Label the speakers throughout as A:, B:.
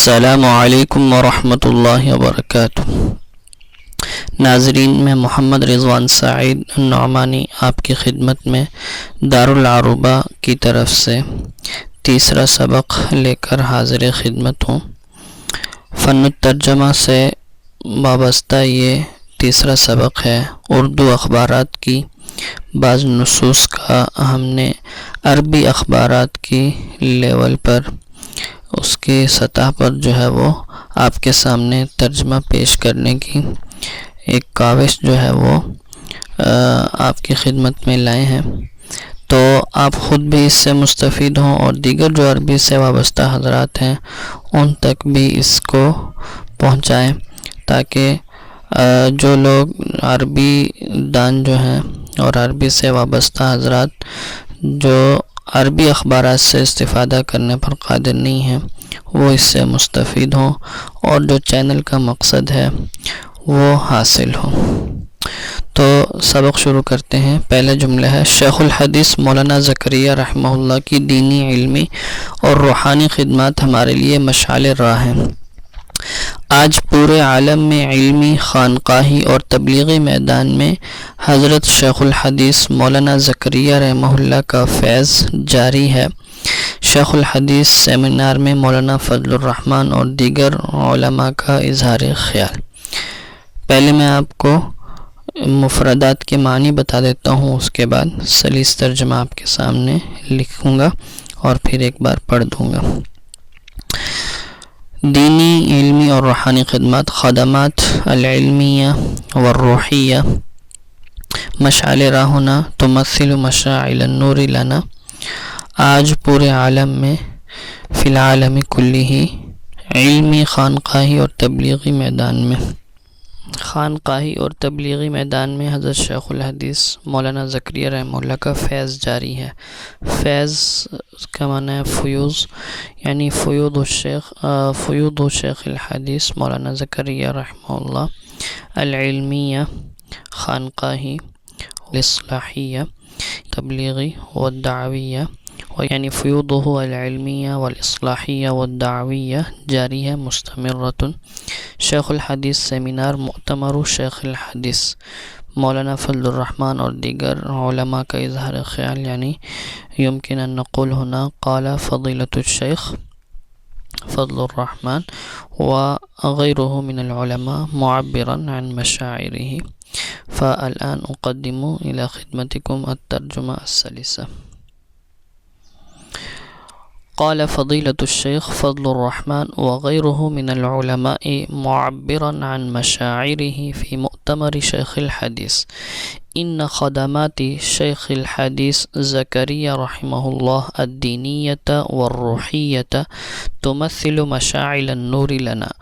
A: السلام علیکم ورحمۃ اللہ وبرکاتہ۔ ناظرین، میں محمد رضوان سعید نعمانی آپ کی خدمت میں دارالعروبہ کی طرف سے تیسرا سبق لے کر حاضر خدمت ہوں۔ فن الترجمہ سے وابستہ یہ تیسرا سبق ہے۔ اردو اخبارات کی بعض نصوص کا ہم نے عربی اخبارات کی لیول پر، اس کی سطح پر جو ہے وہ آپ کے سامنے ترجمہ پیش کرنے کی ایک کاوش جو ہے وہ آپ کی خدمت میں لائے ہیں، تو آپ خود بھی اس سے مستفید ہوں اور دیگر جو عربی سے وابستہ حضرات ہیں ان تک بھی اس کو پہنچائیں، تاکہ جو لوگ عربی دان جو ہیں اور عربی سے وابستہ حضرات جو عربی اخبارات سے استفادہ کرنے پر قادر نہیں ہیں وہ اس سے مستفید ہوں اور جو چینل کا مقصد ہے وہ حاصل ہو۔ تو سبق شروع کرتے ہیں۔ پہلا جملہ ہے، شیخ الحدیث مولانا زکریا رحمہ اللہ کی دینی، علمی اور روحانی خدمات ہمارے لیے مشعل راہ ہیں۔ آج پورے عالم میں علمی، خانقاہی اور تبلیغی میدان میں حضرت شیخ الحدیث مولانا زکریا رحمہ اللہ کا فیض جاری ہے۔ شیخ الحدیث سیمینار میں مولانا فضل الرحمن اور دیگر علماء کا اظہار خیال۔ پہلے میں آپ کو مفردات کے معنی بتا دیتا ہوں، اس کے بعد سلیس ترجمہ آپ کے سامنے لکھوں گا اور پھر ایک بار پڑھ دوں گا۔ دینی، علمی اور روحانی خدمات، خدمات العلمیہ والروحیہ مشعل راہنا تمثل مشاعل النور لنا۔ آج پورے عالم میں فی العالم کلی ہی علمی، خانقاہی اور تبلیغی میدان میں حضرت شیخ الحدیث مولانا زکریا رحمہ اللہ کا فیض جاری ہے۔ فیض کا معنی ہے فیوز، یعنی فیوض شیخ الحدیث مولانا زکریا رحمہ اللہ العلمیہ، خانقاہی، الاصلاحیہ، تبلیغی والدعویہ، یعنی فیوضہ العلمیہ والاصلاحیہ والدعویہ جاری ہے، مستمرۃ۔ شیخ الحدیث سیمینار مؤتمر شیخ الحدیث مولانا فضل الرحمن اور دیگر علماء کا اظہار خیال، یعنی يمكن أن نقول هنا قال فضيلة الشيخ فضل الرحمن وغيره من العلماء معبرا عن مشاعره۔ فالآن أقدم إلى خدمتكم الترجمة السلسة۔ قال فضيلة الشيخ فضل الرحمن وغيره من العلماء معبرا عن مشاعره في مؤتمر شيخ الحديث: إن خدمات شيخ الحديث زكريا رحمه الله الدينية والروحية تمثل مشاعل النور لنا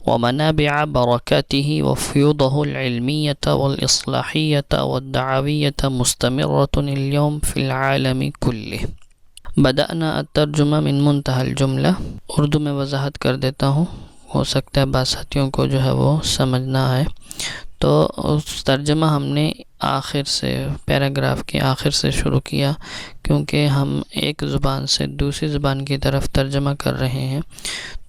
A: ومنابع بركاته، وفيوضه العلمية والإصلاحية والدعوية مستمرة اليوم في العالم كله۔ بدأنا الترجمہ من منتہى الجملہ۔ اردو میں وضاحت کر دیتا ہوں، ہو سکتا ہے بعض ساتھیوں کو جو ہے وہ سمجھنا ہے۔ تو اس ترجمہ ہم نے آخر سے، پیراگراف کے آخر سے شروع کیا، کیونکہ ہم ایک زبان سے دوسری زبان کی طرف ترجمہ کر رہے ہیں،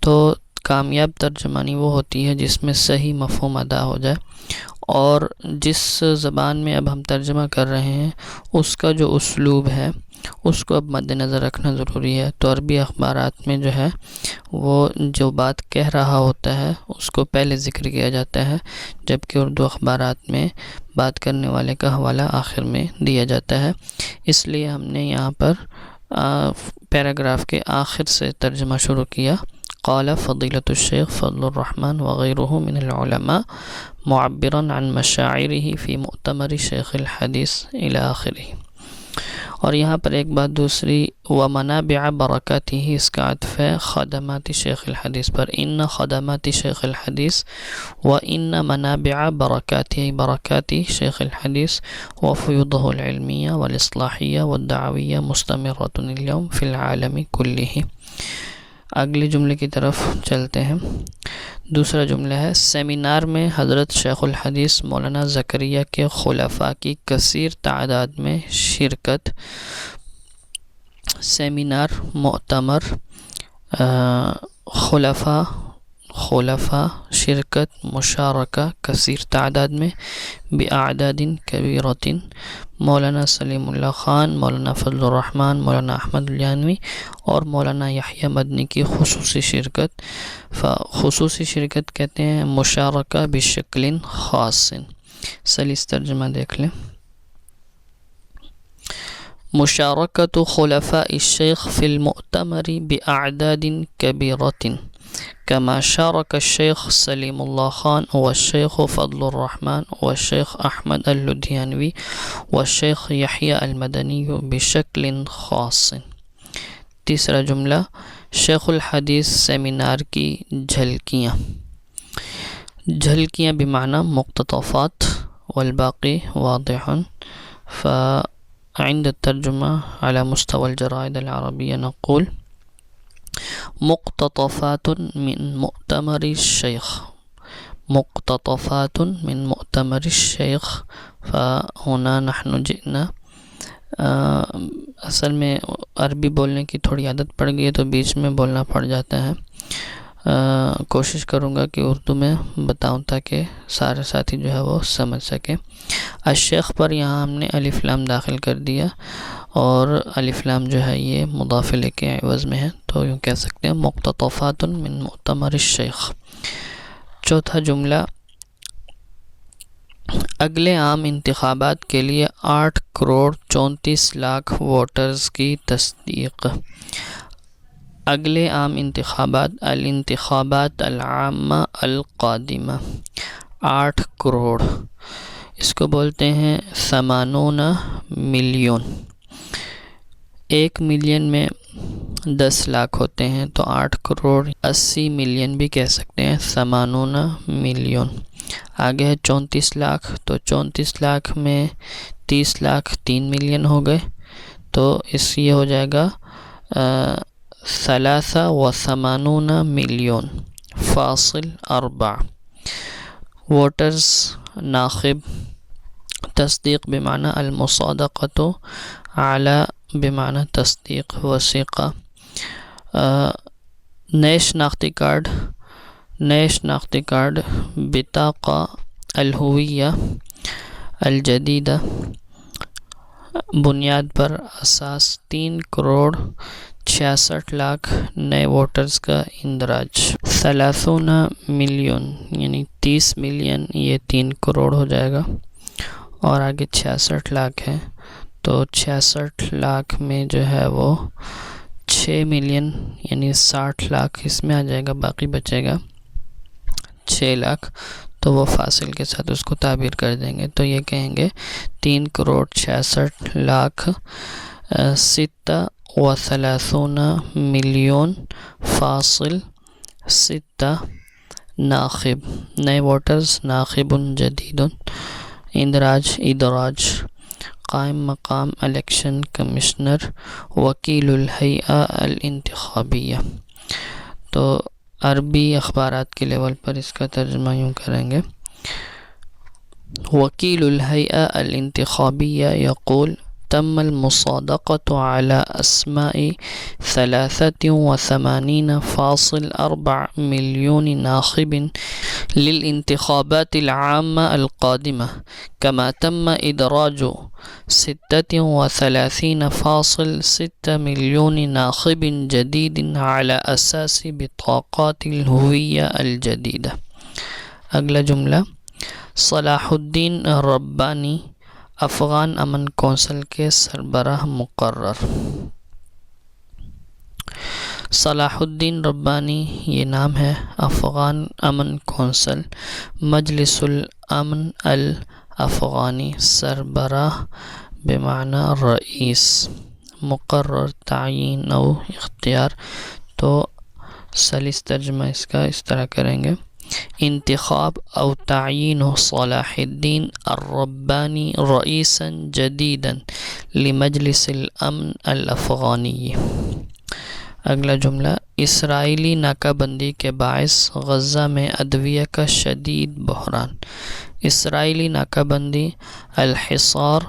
A: تو کامیاب ترجمانی وہ ہوتی ہے جس میں صحیح مفہوم ادا ہو جائے، اور جس زبان میں اب ہم ترجمہ کر رہے ہیں اس کا جو اسلوب ہے اس کو اب مد نظر رکھنا ضروری ہے۔ تو عربی اخبارات میں جو ہے وہ جو بات کہہ رہا ہوتا ہے اس کو پہلے ذکر کیا جاتا ہے، جبکہ اردو اخبارات میں بات کرنے والے کا حوالہ آخر میں دیا جاتا ہے۔ اس لیے ہم نے یہاں پر پیراگراف کے آخر سے ترجمہ شروع کیا۔ قال فضيلة الشيخ فضل الرحمن وغيره من العلماء معبرا عن مشاعره في مؤتمر شيخ الحديث إلى آخره۔ اور یہاں پر ایک بات دوسری، ومنابع برکاته، اس کا عطف ہے خدمات شیخ الحدیث پر۔ ان خدمات شیخ الحدیث وان منابع برکاته، برکات شیخ الحدیث وفیوضه العلمیہ والاصلاحیہ والدعویہ مستمرۃ اليوم فی العالم کلہ۔ اگلے جملے کی طرف چلتے ہیں۔ دوسرا جملہ ہے، سیمینار میں حضرت شیخ الحدیث مولانا زکریا کے خلفاء کی کثیر تعداد میں شرکت۔ سیمینار، مؤتمر، خلفاء خلفاء شرکت مشارکہ کثیر تعداد میں بأعداد کبیرۃ مولانا سلیم اللہ خان، مولانا فضل الرحمن، مولانا احمد الجانوی اور مولانا یحییٰ مدنی کی خصوصی شرکت. خصوصی شرکت کہتے ہیں مشارکہ بشکل خاص. سلیس ترجمہ دیکھ لیں. مشارکت خلفاء الشیخ فی المؤتمر بأعداد کبیرۃ كما شارك الشيخ سليم الله خان والشيخ فضل الرحمن والشيخ أحمد اللديانوي والشيخ يحيى المدني بشكل خاص. تیسرا جملہ شیخ الحدیث سیمینار کی جھلکیاں. جھلکیاں بمعنى مقتطفات والباقي واضح. فعند الترجمة على مستوى الجرائد العربية نقول مقتطفات من مؤتمر الشيخ. مقتطفات من مؤتمر الشيخ. فهنا نحن جئنا. اصل میں عربی بولنے کی تھوڑی عادت پڑ گئی ہے تو بیچ میں بولنا پڑ جاتا ہے. کوشش کروں گا کہ اردو میں بتاؤں تاکہ سارے ساتھی جو ہے وہ سمجھ سکیں. الشیخ پر یہاں ہم نے الف لام داخل کر دیا اور الف لام جو ہے یہ مضاف الیہ کے عوض میں ہے تو یوں کہہ سکتے ہیں مقتطفات من مؤتمر الشیخ. چوتھا جملہ اگلے عام انتخابات کے لیے 8 کروڑ 34 لاکھ ووٹرز کی تصدیق. اگلے عام انتخابات الانتخابات العامہ القادمہ. 8 کروڑ اس کو بولتے ہیں 80 ملین. 1 ملین میں 10 لاکھ ہوتے ہیں تو 8 کروڑ 80 ملین بھی کہہ سکتے ہیں. 80 ملین. آگے ہے 34 لاکھ تو 34 لاکھ میں 30 لاکھ 3 ملین ہو گئے تو اس یہ ہو جائے گا 83 ملین فاصل 4. ووٹرز ناخب. تصدیق بمعنى المصادقة على بمعنى تصدیق وثیقہ. نئے شناختی کارڈ. نئے شناختی کارڈ بطاقہ الہویہ الجدیدہ بنیاد پر اساس 3 کروڑ 66 لاکھ نئے ووٹرز کا اندراج. 30 ملین یعنی 30 ملین یہ 3 کروڑ ہو جائے گا اور آگے 66 لاکھ ہے تو 66 لاکھ میں جو ہے وہ 6 ملین یعنی 60 لاکھ اس میں آ جائے گا. باقی بچے گا 6 لاکھ تو وہ فاصل کے ساتھ اس کو تعبیر کر دیں گے تو یہ کہیں گے 3 کروڑ 66 لاکھ 36 ملین فاصل 6 ناخب. نئے ووٹرز ناخب جدید. ادراج قائم مقام الیکشن کمشنر وکیل الہیئہ الانتخابیہ. تو عربی اخبارات کے لیول پر اس کا ترجمہ یوں کریں گے وکیل الہیئہ الانتخابیہ یقول تم المصادقة على أسماء 83.4 مليون ناخب للانتخابات العامة القادمة كما تم إدراج 36.6 مليون ناخب جديد على أساس بطاقات الهوية الجديدة. اگلا جملہ صلاح الدین ربانی افغان امن کونسل کے سربراہ مقرر. صلاح الدین ربانی یہ نام ہے. افغان امن کونسل مجلس الامن الافغانی. سربراہ بمعنی رئیس. مقرر تعیین او اختیار. تو سلیس ترجمہ اس کا اس طرح کریں گے انتخاب او تعیین صلاح الدین الربانی رئیسا جدیدا لمجلس الامن الافغانی. اگلا جملہ اسرائیلی ناکہ بندی کے باعث غزہ میں ادویہ کا شدید بحران. اسرائیلی ناکہ بندی الحصار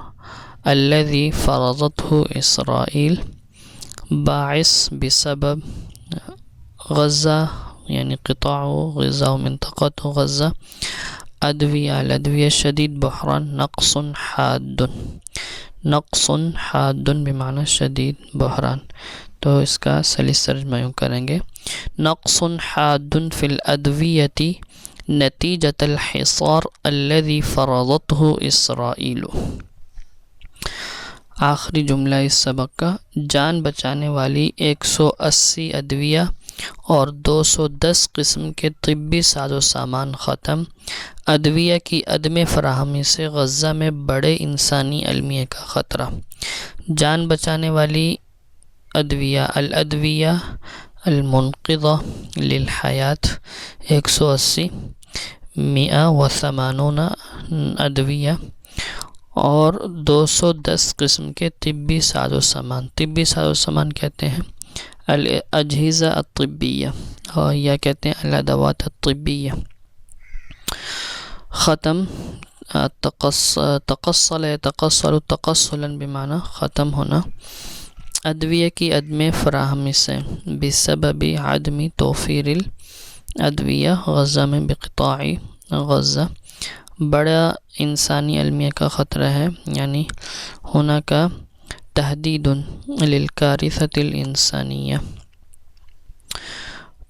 A: الذي فرضته اسرائیل باعث بسبب غزہ یعنی قطاع غزہ و منطقۃ غزہ. ادویہ الادویہ شدید بحران. نقص حاد، نقص حاد بمعنی شدید بحران. تو اس کا سلیس ترجمہ یوں کریں گے: نقص حاد فی الادویۃ نتیجۃ الحصار الذی فرضته اسرائیل. آخری جملہ اس سبق کا: جان بچانے والی 180 ادویہ اور 210 قسم کے طبی ساز و سامان ختم. ادویہ کی عدم فراہمی سے غزہ میں بڑے انسانی المیہ کا خطرہ. جان بچانے والی ادویہ الادویہ المنقذہ للحیات 180، 180 ادویہ اور 210 قسم کے طبی ساز و سامان. طبی ساز و سامان کہتے ہیں الاجہزہ الطبیہ اور یا کہتے ہیں الادوات الطبیہ. ختم تقصل يتقصل تقصلا بمعنی ختم ہونا. ادویہ کی عدم فراہمی سے بسبب عدم توفیر الادویہ غزہ میں بقطاع غزہ بڑا انسانی المیہ کا خطرہ ہے، یعنی ہونا کا تحدید للکارثۃ الانسانیہ.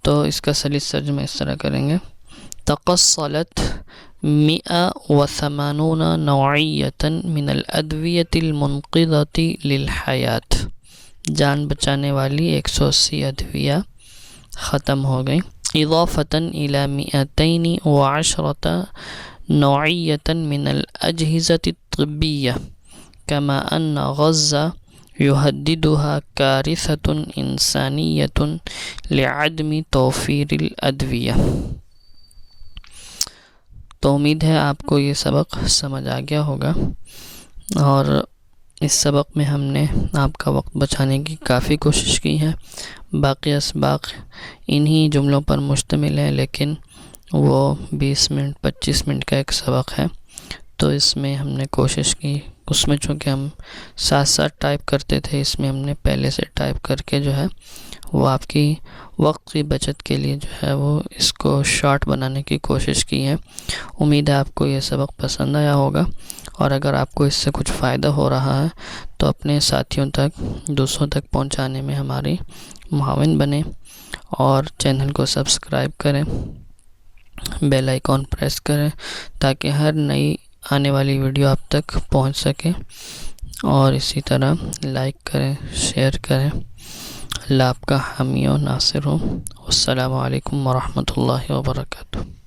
A: تو اس کا سلیس ترجمہ اس طرح کریں گے: تقصلت 180 نوعیۃ من الادویۃ المنقذۃ للحیات. جان بچانے والی 180 ادویہ ختم ہو گئی. اضافۃ الی 210 نوعیۃ من الاجہزۃ الطبیہ کما ان غزہ یہددها کارثۃ انسانیۃ لعدم توفیر الادویہ. تو امید ہے آپ کو یہ سبق سمجھ آ گیا ہوگا، اور اس سبق میں ہم نے آپ کا وقت بچانے کی کافی کوشش کی ہے. باقی اسباق انہی جملوں پر مشتمل ہے، لیکن وہ 20 منٹ 25 منٹ کا ایک سبق ہے. تو اس میں ہم نے کوشش کی، اس میں چونکہ ہم ساتھ ساتھ ٹائپ کرتے تھے، اس میں ہم نے پہلے سے ٹائپ کر کے جو ہے وہ آپ کی وقت کی بچت کے لیے جو ہے وہ اس کو شارٹ بنانے کی کوشش کی ہے. امید ہے آپ کو یہ سبق پسند آیا ہوگا، اور اگر آپ کو اس سے کچھ فائدہ ہو رہا ہے تو اپنے ساتھیوں تک، دوسروں تک پہنچانے میں ہماری معاون بنیں، اور چینل کو سبسکرائب کریں، بیل آئیکن پریس کریں تاکہ ہر نئی آنے والی ویڈیو آپ تک پہنچ سکے، اور اسی طرح لائک کریں، شیئر کریں. اللہ آپ کا حامی و ناصر ہو. السلام علیکم ورحمۃ اللہ وبرکاتہ.